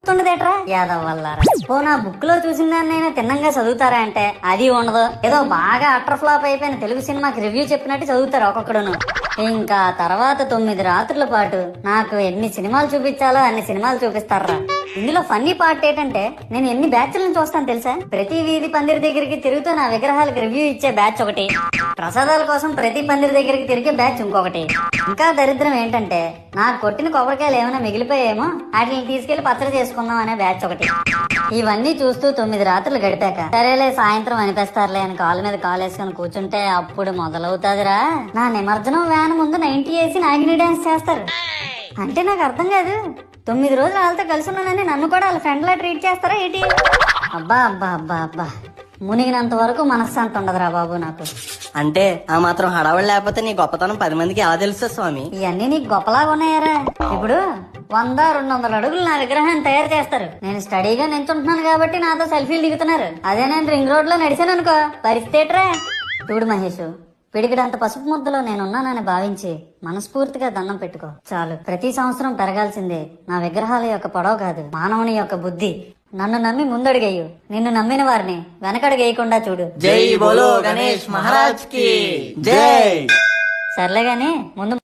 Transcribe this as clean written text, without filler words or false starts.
తుండదేట్రా యాదవ్ వల్లారా. ఓ నా బుక్ లో చూసిన దాన్ని తిన్నంగా చదువుతారా అంటే అది ఉండదు. ఏదో బాగా అటర్ ఫ్లాప్ అయిపోయిన తెలుగు సినిమాకి రివ్యూ చెప్పినట్టు చదువుతారు ఒక్కొక్కడును. ఇంకా తర్వాత 9 రాత్రుల పాటు నాకు ఎన్ని సినిమాలు చూపించాలో అన్ని సినిమాలు చూపిస్తారా. ఇందులో ఫన్నీ పార్ట్ ఏంటంటే నేను ఎన్ని బ్యాచ్లను చూస్తాను తెలుసా. ప్రతి వీధి పందిరి దగ్గరికి తిరుగుతూ నా విగ్రహాలకు రివ్యూ ఇచ్చే బ్యాచ్ ఒకటి, ప్రసాదాల కోసం ప్రతి పందిరి దగ్గరికి తిరిగే బ్యాచ్ ఇంకొకటి. ఇంకా దరిద్రం ఏంటంటే నాకు కొట్టిన కొబ్బరికాయలు ఏమైనా మిగిలిపోయేమో వాటిని తీసుకెళ్లి పచ్చడి చేసుకుందాం అనే బ్యాచ్ ఒకటి. ఇవన్నీ చూస్తూ 9 రాత్రులు గడిపాక సరేలే సాయంత్రం అనిపిస్తారులే అని కాలు మీద కాలు వేసుకొని కూర్చుంటే అప్పుడు మొదలవుతాదిరా నా నిమజ్జనం వ్యాన్ ముందు 90 వేసి నాగిని డాన్స్ చేస్తారు. అంటే నాకు అర్థం కాదు, 9 రోజులు వాళ్ళతో కలిసి ఉన్నానని నన్ను కూడా వాళ్ళ ఫ్రెండ్ లా ట్రీట్ చేస్తారా ఏంటి? అబ్బా అబ్బా అబ్బా అబ్బా మునిగినంత వరకు మనశ్శాంతి ఉండదురా బాబు నాకు. అంటే ఆ మాత్రం హడావడి లేకపోతే నీ గొప్పతనం 10 మందికి ఎలా తెలుస్తుంది స్వామి? ఇవన్నీ నీకు గొప్పలాగా ఉన్నాయారా. ఇప్పుడు 100-200 అడుగులు నా విగ్రహాన్ని తయారు చేస్తారు. నేను స్టడీగా నించుంటున్నాను కాబట్టి నాతో సెల్ఫీలు దిగుతున్నారు. అదే నేను రింగ్ రోడ్ లో నడిచాను అనుకో పరిస్థితిరా. చూడు మహేష్, పిడికిడంత పసుపు ముద్దలో నేనున్నానని భావించి మనస్ఫూర్తిగా దండం పెట్టుకో చాలు. ప్రతి సంవత్సరం పెరగాల్సిందే నా విగ్రహాల యొక్క పొడవు కాదు, మానవుని యొక్క బుద్ధి. నన్ను నమ్మి ముందడుగేయు, నిన్ను నమ్మిన వారిని వెనకడుగేయకుండా చూడు. జై బోలో గణేష్ మహారాజ్ కి జై. సర్లే గాని ముందు